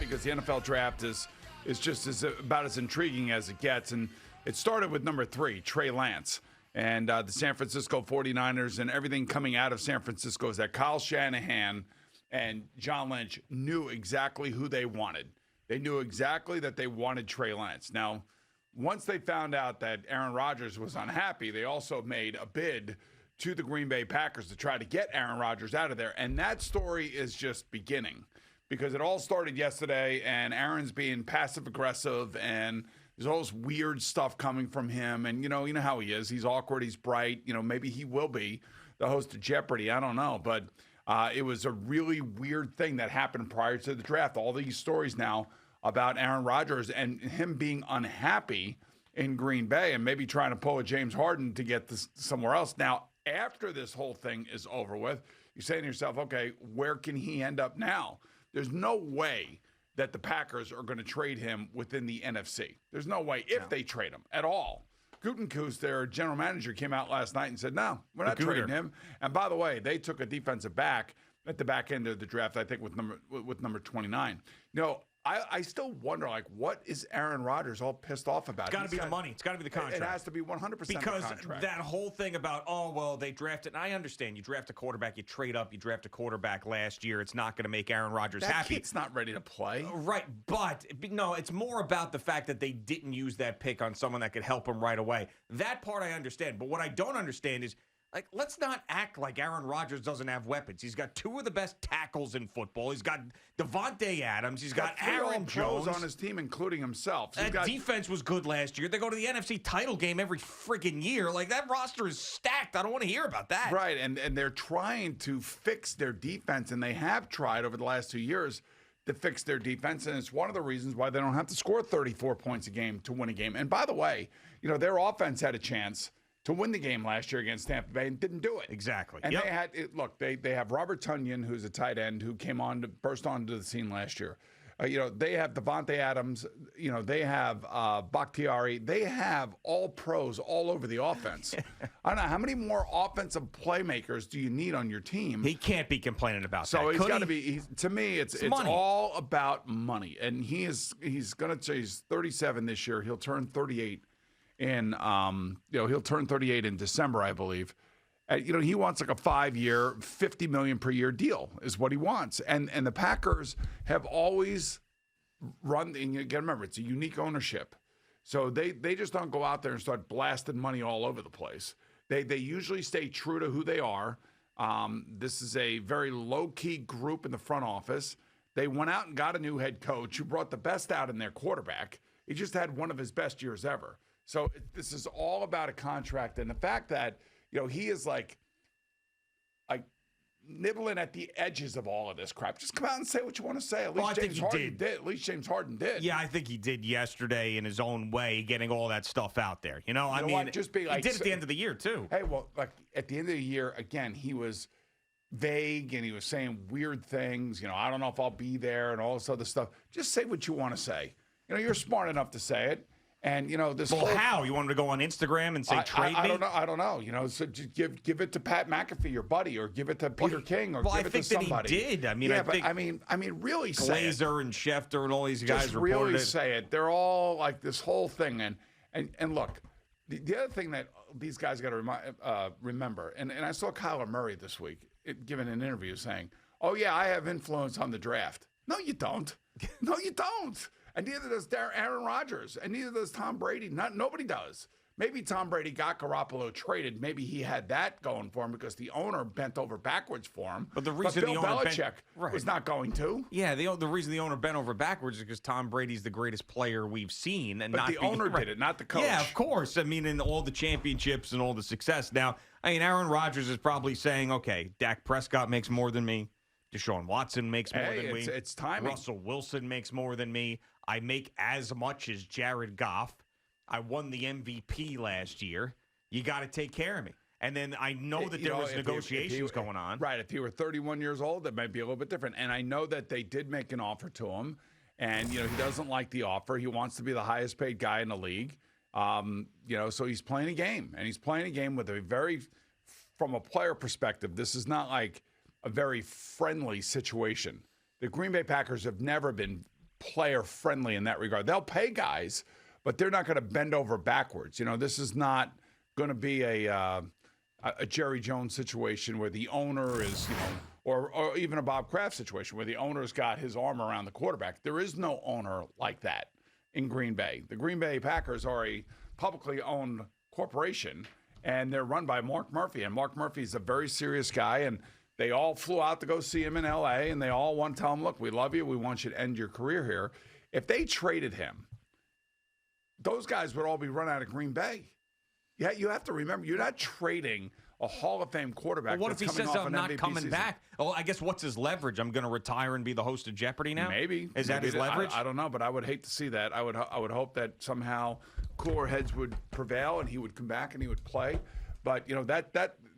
because the NFL draft is just about as intriguing as it gets. And it started with number 3, Trey Lance. And the San Francisco 49ers, and everything coming out of San Francisco is that Kyle Shanahan and John Lynch knew exactly who they wanted. They knew exactly that they wanted Trey Lance. Now, once they found out that Aaron Rodgers was unhappy, they also made a bid to the Green Bay Packers to try to get Aaron Rodgers out of there. And that story is just beginning, because it all started yesterday, and Aaron's being passive-aggressive, and there's all this weird stuff coming from him. And, you know how he is. He's awkward. He's bright. Maybe he will be the host of Jeopardy. I don't know. But it was a really weird thing that happened prior to the draft. All these stories now about Aaron Rodgers and him being unhappy in Green Bay and maybe trying to pull a James Harden to get this somewhere else. Now, after this whole thing is over with, you're saying to yourself, okay, where can he end up now? There's no way that the Packers are going to trade him within the NFC. There's no way if they trade him at all. Gutekunst, their general manager, came out last night and said, no, we're not trading him. And by the way, they took a defensive back at the back end of the draft, I think, with number 29. I still wonder, what is Aaron Rodgers all pissed off about? It's got to be the money. It's got to be the contract. It has to be 100% because the contract. Because that whole thing about, they drafted, and I understand, you draft a quarterback, you trade up, you draft a quarterback last year. It's not going to make Aaron Rodgers happy. That kid's not ready to play. Right, but no, it's more about the fact that they didn't use that pick on someone that could help him right away. That part I understand, but what I don't understand is, let's not act like Aaron Rodgers doesn't have weapons. He's got 2 of the best tackles in football. He's got Devontae Adams. He's got Aaron Jones on his team, including himself. That defense was good last year. They go to the NFC title game every friggin' year. That roster is stacked. I don't want to hear about that. Right, and they're trying to fix their defense, and they have tried over the last 2 years to fix their defense, and it's one of the reasons why they don't have to score 34 points a game to win a game. And by the way, their offense had a chance to win the game last year against Tampa Bay and didn't do it. Exactly. And they have Robert Tonyan, who's a tight end, who burst onto the scene last year. They have Devontae Adams. They have Bakhtiari. They have all pros all over the offense. I don't know, how many more offensive playmakers do you need on your team? He can't be complaining about that. So he's got to be. To me, it's all about money. And he's 37 this year. He'll turn 38. He'll turn 38 in December, I believe. He wants a 5-year, $50 million per year deal is what he wants. And the Packers have always run, and you got to remember, it's a unique ownership. So they just don't go out there and start blasting money all over the place. They usually stay true to who they are. This is a very low-key group in the front office. They went out and got a new head coach who brought the best out in their quarterback. He just had one of his best years ever. So this is all about a contract, and the fact that he is like nibbling at the edges of all of this crap. Just come out and say what you want to say. At least James Harden did. At least James Harden did. Yeah, I think he did yesterday in his own way, getting all that stuff out there. Just be like, he did at the end of the year too. Hey, at the end of the year, again, he was vague and he was saying weird things. I don't know if I'll be there and all this other stuff. Just say what you want to say. You're smart enough to say it. And this. Well, how you want him to go on Instagram and say trade me? I don't know. So just give it to Pat McAfee, your buddy, or give it to Peter King, or give it to somebody. Well, I think that he did. I mean, really say it. Glazer and Schefter and all these guys just reported really it. say it. They're all like this whole thing. And look, the other thing that these guys got to remember, and I saw Kyler Murray this week giving an interview saying, "Oh yeah, I have influence on the draft." No, you don't. No, you don't. And neither does Aaron Rodgers, and neither does Tom Brady. Nobody does. Maybe Tom Brady got Garoppolo traded. Maybe he had that going for him because the owner bent over backwards for him. But the reason Bill Belichick was not going to. Yeah, the reason the owner bent over backwards is because Tom Brady's the greatest player we've seen, and but the owner did it, not the coach. Yeah, of course. In all the championships and all the success. Now, Aaron Rodgers is probably saying, okay, Dak Prescott makes more than me. Deshaun Watson makes more than me. It's timing. Russell Wilson makes more than me. I make as much as Jared Goff. I won the MVP last year. You got to take care of me. And then I know that there was negotiations going on. Right. If he were 31 years old, that might be a little bit different. And I know that they did make an offer to him. And, he doesn't like the offer. He wants to be the highest paid guy in the league. So he's playing a game. And he's playing a game with from a player perspective, this is not like a very friendly situation. The Green Bay Packers have never been player friendly in that regard. They'll pay guys, but they're not going to bend over backwards. This is not going to be a Jerry Jones situation where the owner is, or even a Bob Kraft situation where the owner's got his arm around the quarterback. There is no owner like that in Green Bay. The Green Bay Packers are a publicly owned corporation, and they're run by Mark Murphy. And Mark Murphy's a very serious guy, and they all flew out to go see him in L.A., and they all want to tell him, look, we love you. We want you to end your career here. If they traded him, those guys would all be run out of Green Bay. Yeah, you have to remember, you're not trading a Hall of Fame quarterback. Well, what if he says I'm not coming season. back? Oh, I guess what's his leverage? I'm going to retire and be the host of Jeopardy now? Maybe. Is that his leverage? I don't know, but I would hate to see that. I would hope that somehow cooler heads would prevail and he would come back and he would play. But,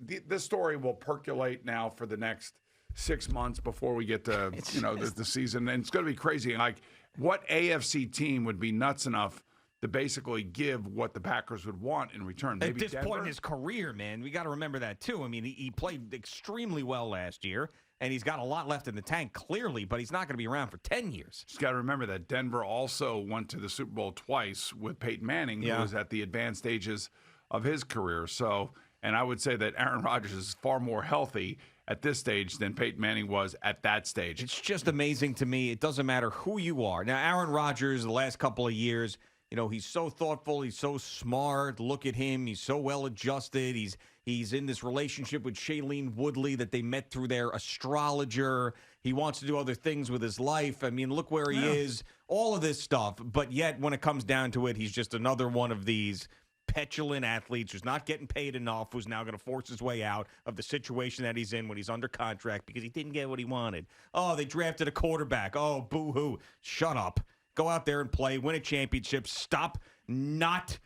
this story will percolate now for the next 6 months before we get to, the season. And it's going to be crazy. Like, what AFC team would be nuts enough to basically give what the Packers would want in return? Maybe at this Denver? point in his career, man, we got to remember that too. I mean, he played extremely well last year, and he's got a lot left in the tank, clearly, but he's not going to be around for 10 years. Just got to remember that Denver also went to the Super Bowl twice with Peyton Manning, who was at the advanced stages of his career. So, and I would say that Aaron Rodgers is far more healthy at this stage than Peyton Manning was at that stage. It's just amazing to me. It doesn't matter who you are. Now, Aaron Rodgers, the last couple of years, he's so thoughtful. He's so smart. Look at him. He's so well adjusted. He's in this relationship with Shailene Woodley that they met through their astrologer. He wants to do other things with his life. I mean, look where he is. All of this stuff. But yet, when it comes down to it, he's just another one of these petulant athletes who's not getting paid enough, who's now going to force his way out of the situation that he's in when he's under contract because he didn't get what he wanted. Oh, they drafted a quarterback. Oh, boo-hoo. Shut up. Go out there and play, win a championship. Stop not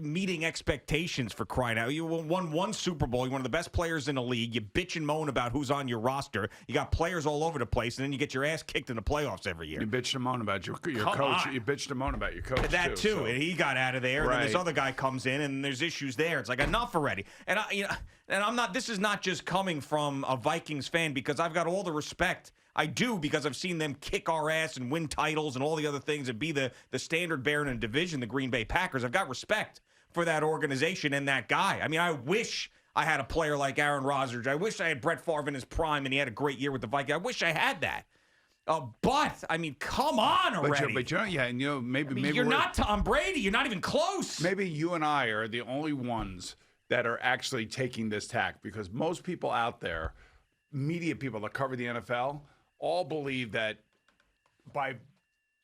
meeting expectations, for crying out. You won one Super Bowl. You're one of the best players in the league. You bitch and moan about who's on your roster. You got players all over the place, and then you get your ass kicked in the playoffs every year. You bitch and moan about your coach. On. You bitched and moan about your coach, that too. So. And he got out of there, right. And then this other guy comes in, and there's issues there. It's like, enough already. And I'm not. This is not just coming from a Vikings fan, because I've got all the respect. I do, because I've seen them kick our ass and win titles and all the other things and be the standard bearer in a division, the Green Bay Packers. I've got respect for that organization and that guy. I mean, I wish I had a player like Aaron Rodgers. I wish I had Brett Favre in his prime and he had a great year with the Vikings. I wish I had that. But, I mean, come on already. Maybe you're not Tom Brady. You're not even close. Maybe you and I are the only ones that are actually taking this tack, because most people out there, media people that cover the NFL, all believe that by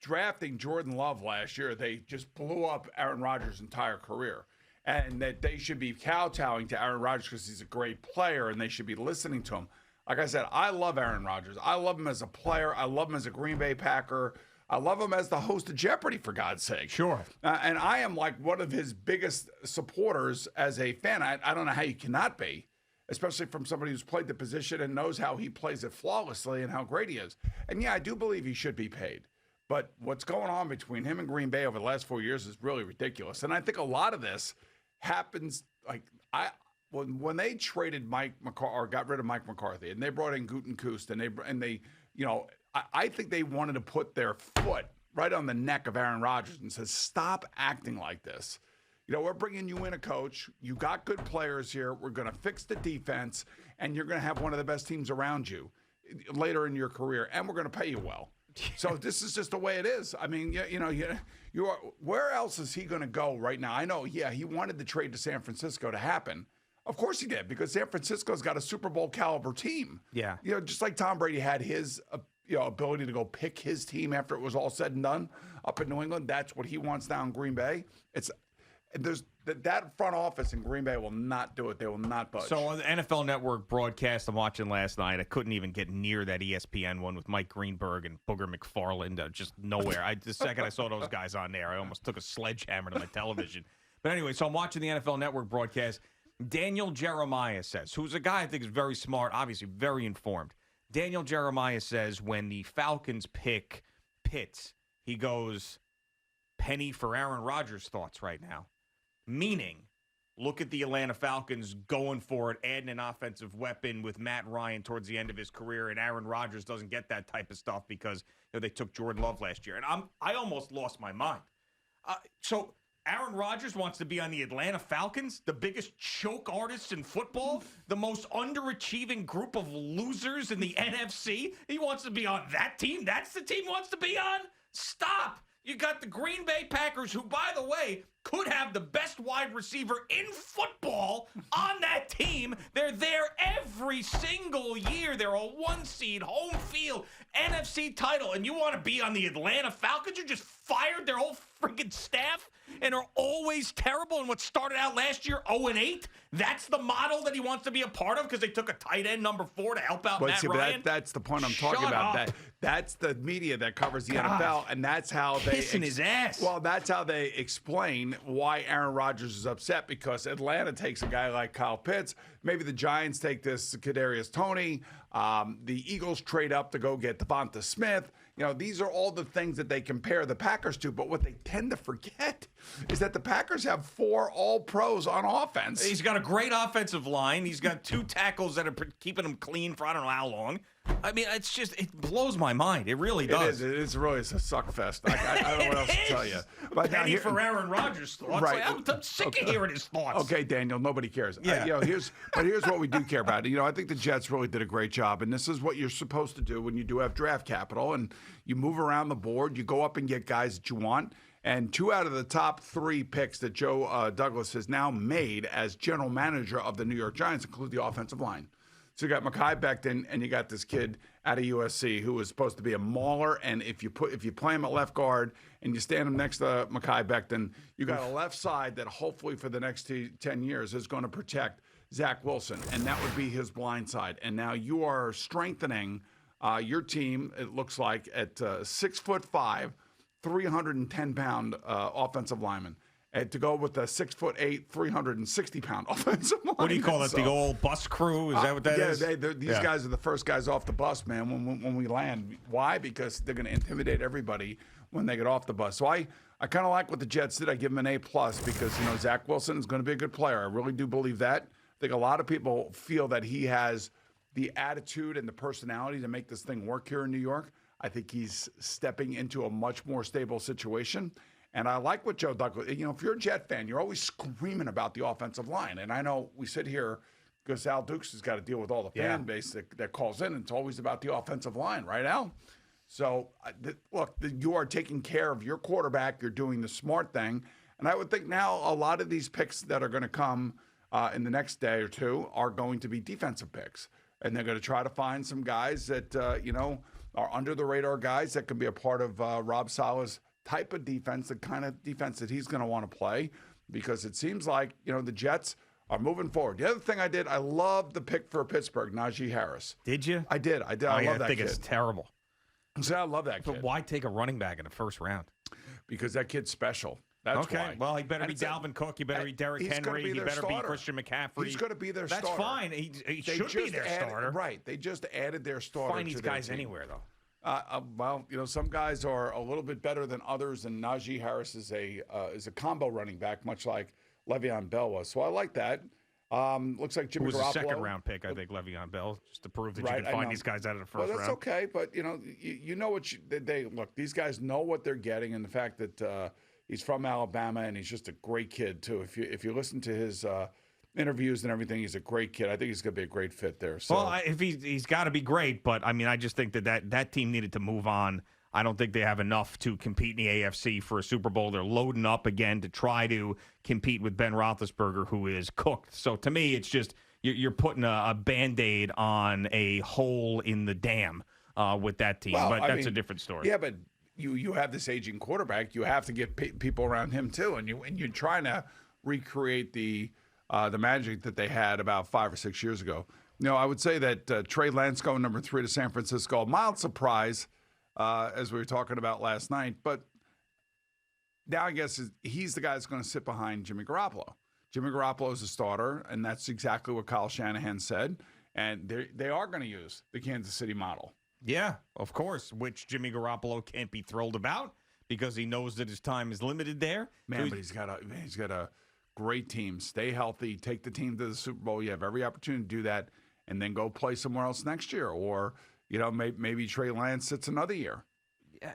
drafting Jordan Love last year, they just blew up Aaron Rodgers' entire career, and that they should be kowtowing to Aaron Rodgers because he's a great player and they should be listening to him. Like I said, I love Aaron Rodgers. I love him as a player. I love him as a Green Bay Packer. I love him as the host of Jeopardy, for God's sake. Sure. And I am like one of his biggest supporters as a fan. I don't know how you cannot be, especially from somebody who's played the position and knows how he plays it flawlessly and how great he is. And yeah, I do believe he should be paid. But what's going on between him and Green Bay over the last 4 years is really ridiculous. And I think a lot of this happens, when they traded Mike McCarthy, or got rid of Mike McCarthy, and they brought in Gutekunst, and they I think they wanted to put their foot right on the neck of Aaron Rodgers and says, stop acting like this. We're bringing you in a coach. You got good players here. We're going to fix the defense, and you're going to have one of the best teams around you later in your career, and we're going to pay you well. So this is just the way it is. I mean, you are. Where else is he going to go right now? I know, he wanted the trade to San Francisco to happen. Of course he did, because San Francisco's got a Super Bowl caliber team. Yeah. Just like Tom Brady had his ability to go pick his team after it was all said and done up in New England. That's what he wants now in Green Bay. There's that front office in Green Bay will not do it. They will not budge. So on the NFL Network broadcast I'm watching last night, I couldn't even get near that ESPN one with Mike Greenberg and Booger McFarland. Just nowhere. The second I saw those guys on there, I almost took a sledgehammer to my television. But anyway, so I'm watching the NFL Network broadcast. Daniel Jeremiah says, who's a guy I think is very smart, obviously very informed. Daniel Jeremiah says when the Falcons pick Pitts, he goes, penny for Aaron Rodgers thoughts right now. Meaning, look at the Atlanta Falcons going for it, adding an offensive weapon with Matt Ryan towards the end of his career, and Aaron Rodgers doesn't get that type of stuff because they took Jordan Love last year. And I almost lost my mind. So Aaron Rodgers wants to be on the Atlanta Falcons, the biggest choke artists in football, the most underachieving group of losers in the NFC. He wants to be on that team. That's the team he wants to be on? Stop. You got the Green Bay Packers, who, by the way, could have the best wide receiver in football on that team. They're there every single year. They're a 1-seed, home field, NFC title. And you want to be on the Atlanta Falcons? You just fired their whole freaking staff and are always terrible. And what started out last year, 0-8? That's the model that he wants to be a part of because they took a tight end number 4 to help out Matt Ryan? That's the point I'm talking about. That's the media that covers the NFL, and that's how they kissing his ass. Well, that's how they explain why Aaron Rodgers is upset, because Atlanta takes a guy like Kyle Pitts. Maybe the Giants take this Kadarius Toney. The Eagles trade up to go get Devonta Smith. These are all the things that they compare the Packers to. But what they tend to forget is that the Packers have 4 All-Pros on offense. He's got a great offensive line. He's got 2 tackles that are keeping him clean for I don't know how long. I mean, it blows my mind. It really does. It's really a suck fest. I don't know what else to tell you. But Penny for Aaron Rodgers' thoughts. Right. I'm sick of hearing his thoughts. Okay, Daniel, nobody cares. Yeah. Here's what we do care about. I think the Jets really did a great job, and this is what you're supposed to do when you do have draft capital, and you move around the board. You go up and get guys that you want. And 2 out of the top 3 picks that Joe Douglas has now made as general manager of the New York Giants include the offensive line. So you got Mekhi Becton, and you got this kid out of USC who was supposed to be a mauler. And if you play him at left guard and you stand him next to Mekhi Becton, you got a left side that hopefully for the next 10 years is going to protect Zach Wilson, and that would be his blind side. And now you are strengthening your team. It looks like at 6'5", 310-pound offensive lineman. And to go with a 6'8", 360-pound offensive lineman. What do you call it? The old bus crew? Is that what that is? These guys are the first guys off the bus, man, when we land. Why? Because they're going to intimidate everybody when they get off the bus. So I kind of like what the Jets did. I give them an A+ because, Zach Wilson is going to be a good player. I really do believe that. I think a lot of people feel that he has the attitude and the personality to make this thing work here in New York. I think he's stepping into a much more stable situation. And I like what Joe Douglas, if you're a Jet fan, you're always screaming about the offensive line. And I know we sit here because Al Dukes has got to deal with all the fan base that calls in. And it's always about the offensive line, right, Al? So, look, you are taking care of your quarterback. You're doing the smart thing. And I would think now a lot of these picks that are going to come in the next day or 2 are going to be defensive picks. And they're going to try to find some guys that, are under-the-radar guys that can be a part of Rob Saleh's type of defense, the kind of defense that he's going to want to play, because it seems like, the Jets are moving forward. The other thing I did, I loved the pick for Pittsburgh, Najee Harris. Did you? I did. I love that kid. I think it's terrible. So I love that kid. But why take a running back in the first round? Because that kid's special. That's okay. Why. Well, he better be Dalvin Cook. He better be Derrick Henry. He better be Christian McCaffrey. He's going to be their starter. That's fine. He should be their starter. Right. They just added their starter. Find these guys anywhere, though. Well, some guys are a little bit better than others, and Najee Harris is a combo running back, much like Le'Veon Bell was. So I like that. Looks like Jimmy Garoppolo. It was a second-round pick, I think, Le'Veon Bell, just to prove that you can find these guys out of the first round. Well, that's okay, but you know what they look. These guys know what they're getting, and the fact that he's from Alabama and he's just a great kid too. If you listen to his interviews and everything, he's a great kid. I think he's going to be a great fit there. So. Well, if he's got to be great, but I just think that team needed to move on. I don't think they have enough to compete in the AFC for a Super Bowl. They're loading up again to try to compete with Ben Roethlisberger, who is cooked. So to me, it's just you're putting a Band-Aid on a hole in the dam with that team. Well, but that's a different story. Yeah, but you have this aging quarterback. You have to get people around him too, and you're trying to recreate the magic that they had about 5 or 6 years ago. I would say that Trey Lance going number 3 to San Francisco, a mild surprise, as we were talking about last night. But now I guess he's the guy that's going to sit behind Jimmy Garoppolo. Jimmy Garoppolo is a starter, and that's exactly what Kyle Shanahan said. And they are going to use the Kansas City model. Yeah, of course, which Jimmy Garoppolo can't be thrilled about because he knows that his time is limited there. Man, but he's got a great team. Stay healthy. Take the team to the Super Bowl. You have every opportunity to do that, and then go play somewhere else next year. Or, maybe Trey Lance sits another year. Yeah,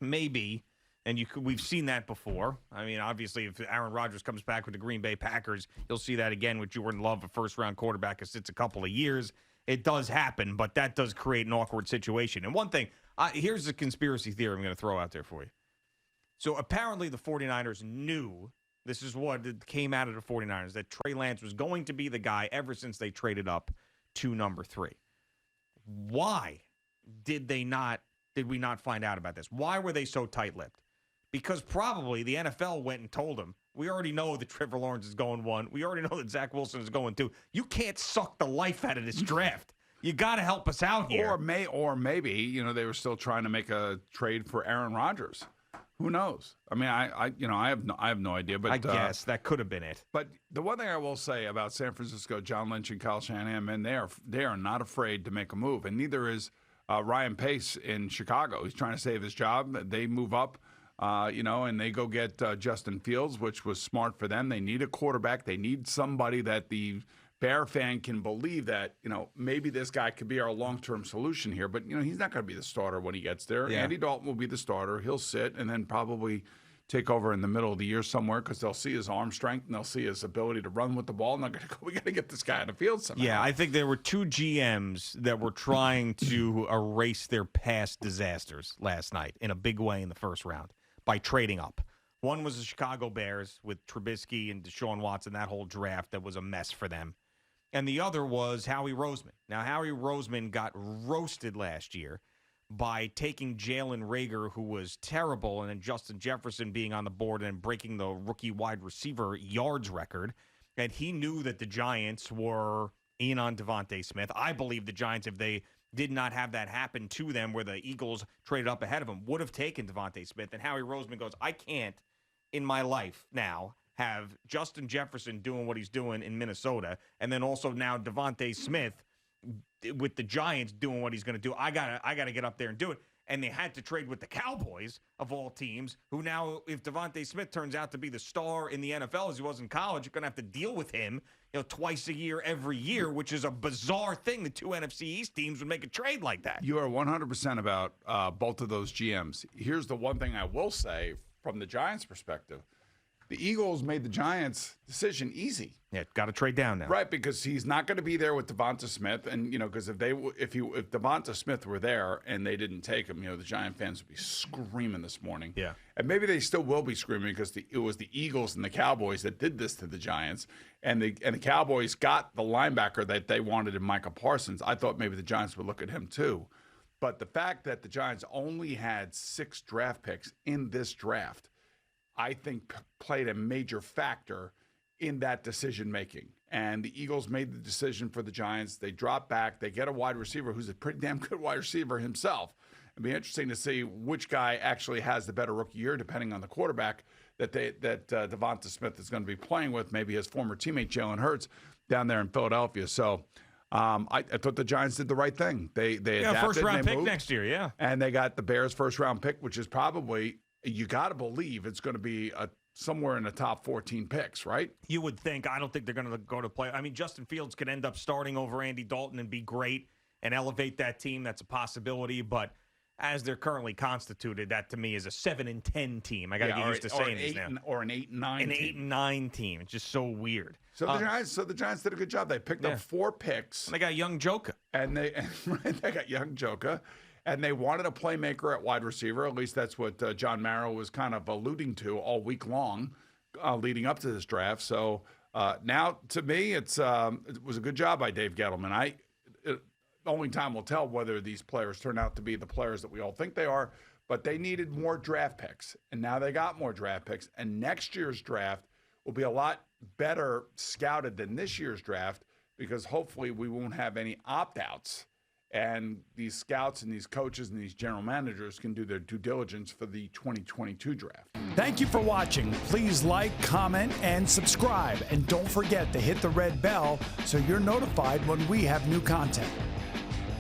maybe. And we've seen that before. I mean, obviously, if Aaron Rodgers comes back with the Green Bay Packers, you'll see that again with Jordan Love, a first-round quarterback who sits a couple of years. It does happen, but that does create an awkward situation. And one thing, here's a conspiracy theory I'm going to throw out there for you. So apparently the 49ers knew, this is what came out of the 49ers, that Trey Lance was going to be the guy ever since they traded up to number 3. Why did we not find out about this? Why were they so tight-lipped? Because probably the NFL went and told them, we already know that Trevor Lawrence is going 1. We already know that Zach Wilson is going 2. You can't suck the life out of this draft. You got to help us out here. Or maybe, they were still trying to make a trade for Aaron Rodgers. Who knows? I mean, I have no idea. But I guess that could have been it. But the one thing I will say about San Francisco, John Lynch and Kyle Shanahan, man, they are not afraid to make a move, and neither is Ryan Pace in Chicago. He's trying to save his job. They move up. And they go get Justin Fields, which was smart for them. They need a quarterback. They need somebody that the Bear fan can believe that, maybe this guy could be our long-term solution here. But, he's not going to be the starter when he gets there. Yeah. Andy Dalton will be the starter. He'll sit and then probably take over in the middle of the year somewhere because they'll see his arm strength and they'll see his ability to run with the ball. And they're going to go, we got to get this guy on the field somehow. Yeah, I think there were 2 GMs that were trying to erase their past disasters last night in a big way in the first round by trading up. One was the Chicago Bears with Trubisky and Deshaun Watson, that whole draft that was a mess for them. And the other was Howie Roseman. Now, Howie Roseman got roasted last year by taking Jalen Reagor, who was terrible, and then Justin Jefferson being on the board and breaking the rookie wide receiver yards record. And he knew that the Giants were in on Devontae Smith. I believe the Giants, if they did not have that happen to them where the Eagles traded up ahead of him, would have taken Devontae Smith. And Howie Roseman goes, I can't in my life now have Justin Jefferson doing what he's doing in Minnesota, and then also now Devontae Smith with the Giants doing what he's going to do. I gotta get up there and do it. And they had to trade with the Cowboys, of all teams, who now, if Devontae Smith turns out to be the star in the NFL as he was in college, you're going to have to deal with him twice a year, every year, which is a bizarre thing. The 2 NFC East teams would make a trade like that. You are 100% about both of those GMs. Here's the one thing I will say from the Giants' perspective. The Eagles made the Giants' decision easy. Yeah, got to trade down now. Right, because he's not going to be there with Devonta Smith, and because if Devonta Smith were there and they didn't take him, the Giant fans would be screaming this morning. Yeah, and maybe they still will be screaming because it was the Eagles and the Cowboys that did this to the Giants, and the Cowboys got the linebacker that they wanted in Micah Parsons. I thought maybe the Giants would look at him too, but the fact that the Giants only had 6 draft picks in this draft, I think played a major factor in that decision-making. And the Eagles made the decision for the Giants. They drop back. They get a wide receiver who's a pretty damn good wide receiver himself. It'd be interesting to see which guy actually has the better rookie year, depending on the quarterback that Devonta Smith is going to be playing with, maybe his former teammate Jalen Hurts down there in Philadelphia. So I thought the Giants did the right thing. They adapted. First-round pick moved, next year, yeah. And they got the Bears' first-round pick, which is probably – you got to believe it's going to be somewhere in the top 14 picks, right? You would think. I don't think they're going to go to play. I mean, Justin Fields could end up starting over Andy Dalton and be great and elevate that team. That's a possibility. But as they're currently constituted, that to me is a 7-10 team. I got to get used to saying this now. Or an 8-9 team. An 8-9 team. It's just so weird. So the Giants did a good job. They picked up 4 picks. And they got young Joka. And they got young Joka. And they wanted a playmaker at wide receiver. At least that's what John Marrow was kind of alluding to all week long leading up to this draft. So now, to me, it was a good job by Dave Gettleman. Only time will tell whether these players turn out to be the players that we all think they are. But they needed more draft picks. And now they got more draft picks. And next year's draft will be a lot better scouted than this year's draft because hopefully we won't have any opt-outs. And these scouts and these coaches and these general managers can do their due diligence for the 2022 draft. Thank you for watching. Please like, comment, and subscribe. And don't forget to hit the red bell so you're notified when we have new content.